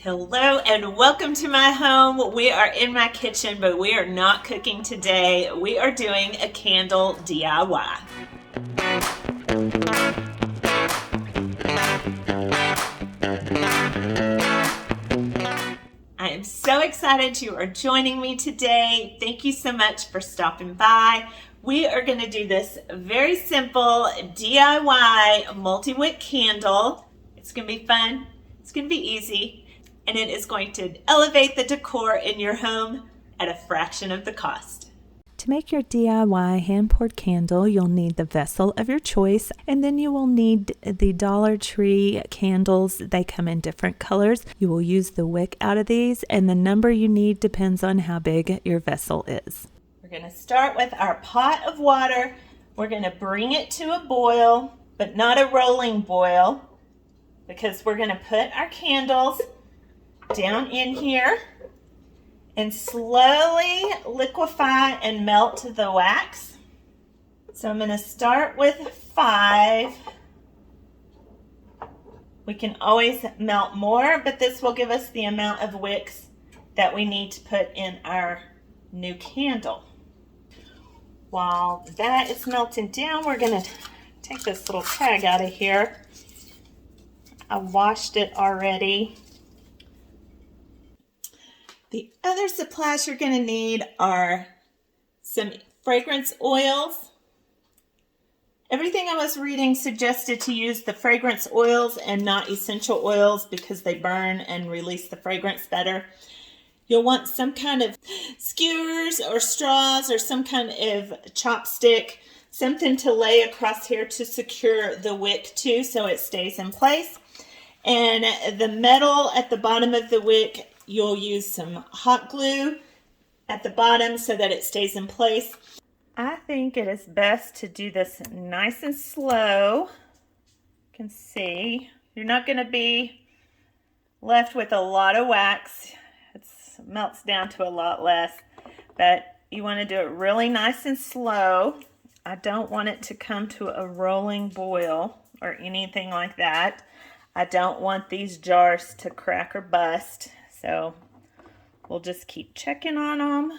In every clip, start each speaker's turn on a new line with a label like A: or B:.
A: Hello and welcome to my home. We are in my kitchen, but we are not cooking today. We are doing a candle DIY. I am so excited you are joining me today. Thank you so much for stopping by. We are going to do this very simple DIY multi-wick candle. It's going to be fun. It's going to be easy. And it is going to elevate the decor in your home at a fraction of the cost.
B: To make your DIY hand-poured candle, you'll need the vessel of your choice, and then you will need the Dollar Tree candles. They come in different colors. You will use the wick out of these, and the number you need depends on how big your vessel is.
A: We're going to start with our pot of water. We're going to bring it to a boil, but not a rolling boil, because we're going to put our candles down in here and slowly liquefy and melt the wax. So I'm going to start with 5. We can always melt more, but this will give us the amount of wicks that we need to put in our new candle. While that is melting down, we're going to take this little tag out of here. I washed it already. The other supplies you're going to need are some fragrance oils. Everything I was reading suggested to use the fragrance oils and not essential oils because they burn and release the fragrance better. You'll want some kind of skewers or straws or some kind of chopstick, something to lay across here to secure the wick to so it stays in place. And the metal at the bottom of the wick, you'll use some hot glue at the bottom so that it stays in place. I think it is best to do this nice and slow. You can see you're not going to be left with a lot of wax. It melts down to a lot less, but you want to do it really nice and slow. I don't want it to come to a rolling boil or anything like that. I don't want these jars to crack or bust. So we'll just keep checking on them.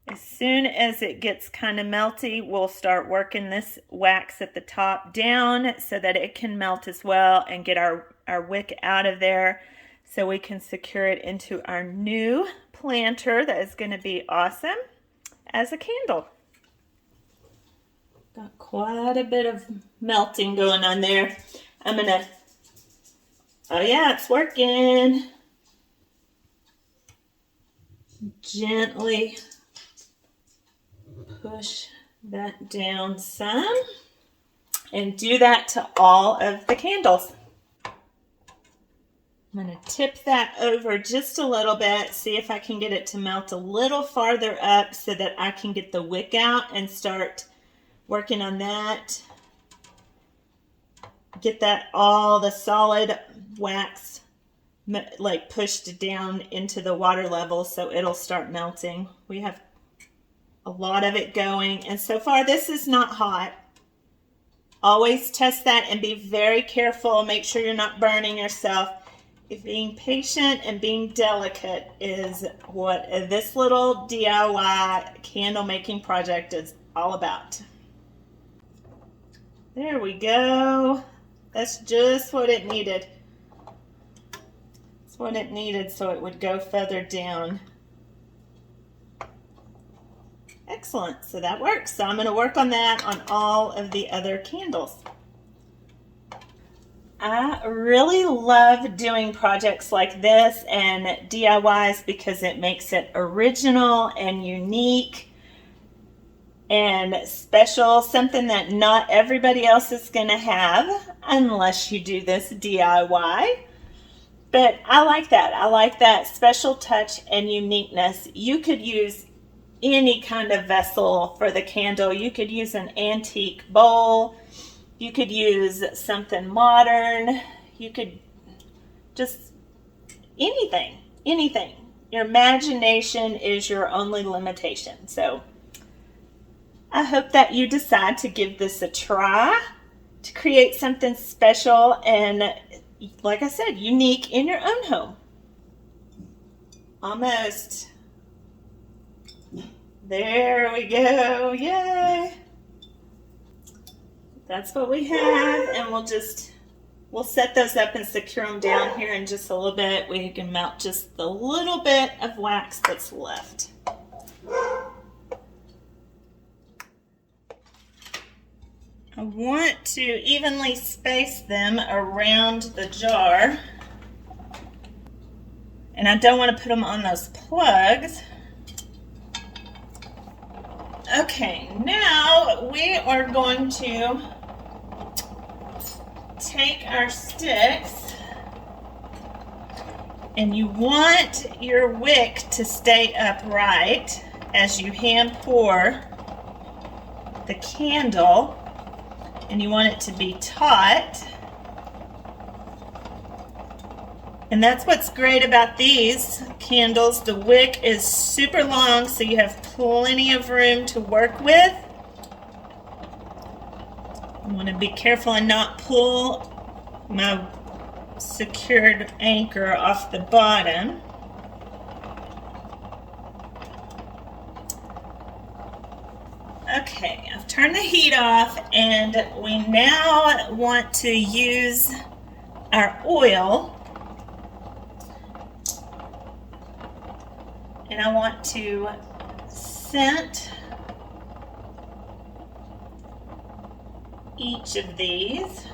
A: As soon as it gets kind of melty, we'll start working this wax at the top down so that it can melt as well and get our wick out of there so we can secure it into our new planter that is going to be awesome as a candle. Got quite a bit of melting going on there. I'm going to Oh yeah, it's working. Gently push that down some and do that to all of the candles. I'm going to tip that over just a little bit, see if I can get it to melt a little farther up so that I can get the wick out and start working on that. Get that all the solid wax like pushed down into the water level so it'll start melting. We have a lot of it going, and so far this is not hot. Always test that and be very careful. Make sure you're not burning yourself. If being patient and being delicate is what this little DIY candle making project is all about. There we go. That's just what it needed. That's what it needed so it would go further down. Excellent, so that works. So I'm going to work on that on all of the other candles. I really love doing projects like this and DIYs because it makes it original and unique and special, something that not everybody else is going to have unless you do this DIY. But I like that. I like that special touch and uniqueness. You could use any kind of vessel for the candle. You could use an antique bowl. You could use something modern. You could just anything. Your imagination is your only limitation. So I hope that you decide to give this a try, to create something special and like I said, unique in your own home. Almost. There we go. Yay. That's what we have, and we'll set those up and secure them down here in just a little bit. We can melt just the little bit of wax that's left. I want to evenly space them around the jar, and I don't want to put them on those plugs. Okay, now we are going to take our sticks, and you want your wick to stay upright as you hand pour the candle, and you want it to be taut. And that's what's great about these candles. The wick is super long, so you have plenty of room to work with. I want to be careful and not pull my secured anchor off the bottom. Okay, I've turned the heat off, and we now want to use our oil. And I want to scent each of these.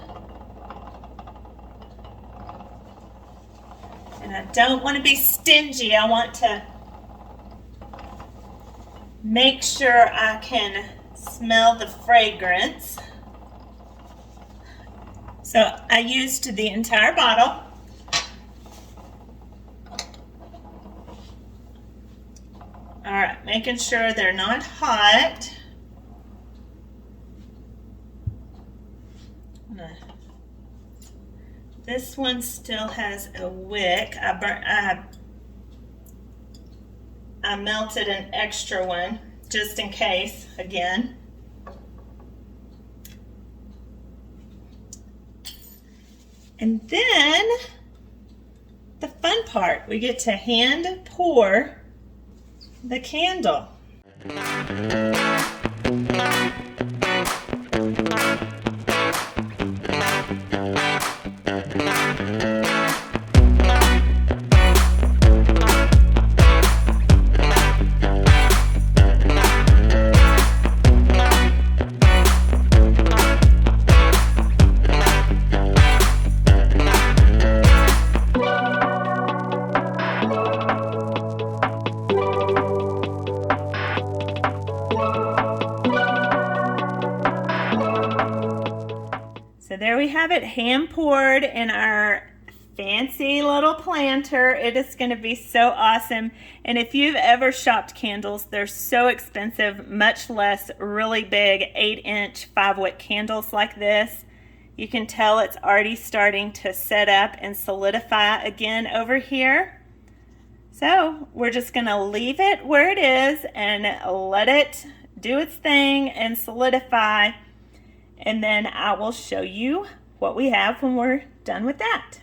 A: And I don't want to be stingy. I want to make sure I can smell the fragrance. So I used the entire bottle. All right, making sure they're not hot. This one still has a wick. I melted an extra one just in case, again. And then the fun part, we get to hand pour the candle. So there we have it, hand poured in our fancy little planter. It is going to be so awesome. And if you've ever shopped candles, they're so expensive, much less really big 8-inch 5-wick candles like this. You can tell it's already starting to set up and solidify again over here. So we're just going to leave it where it is and let it do its thing and solidify. And then I will show you what we have when we're done with that.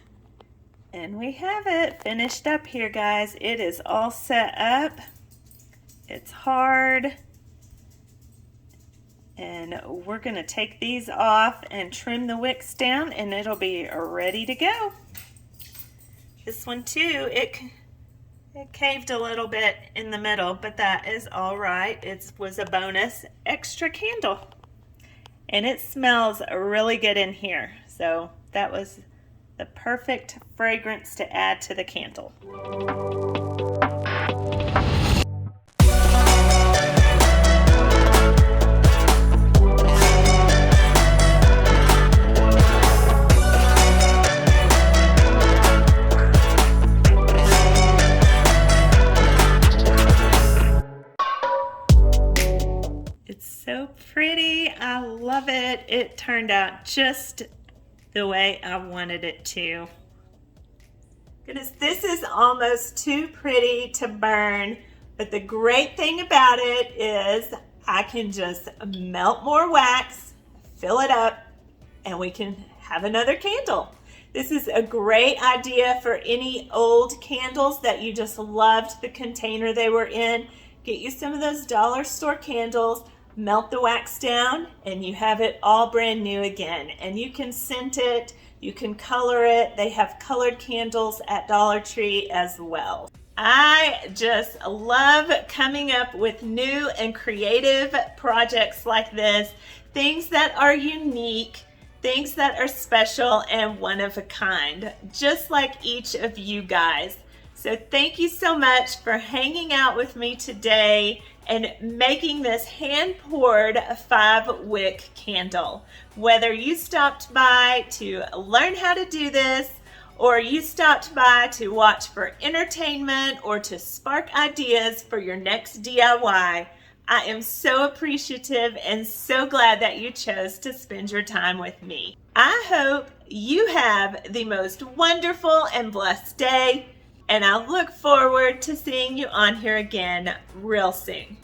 A: And we have it finished up here, guys. It is all set up. It's hard. And we're going to take these off and trim the wicks down, and it'll be ready to go. This one too, it caved a little bit in the middle, but that is all right. It was a bonus extra candle. And it smells really good in here. So that was the perfect fragrance to add to the candle. So pretty. I love it. It turned out just the way I wanted it to. Goodness, this is almost too pretty to burn, but the great thing about it is I can just melt more wax, fill it up, and we can have another candle. This is a great idea for any old candles that you just loved the container they were in. Get you some of those dollar store candles, melt the wax down, and you have it all brand new again. And you can scent it, you can color it. They have colored candles at Dollar Tree as well. I just love coming up with new and creative projects like this, things that are unique, things that are special and one of a kind, just like each of you guys. So thank you so much for hanging out with me today and making this hand-poured 5-wick candle. Whether you stopped by to learn how to do this, or you stopped by to watch for entertainment or to spark ideas for your next DIY, I am so appreciative and so glad that you chose to spend your time with me. I hope you have the most wonderful and blessed day, and I look forward to seeing you on here again real soon.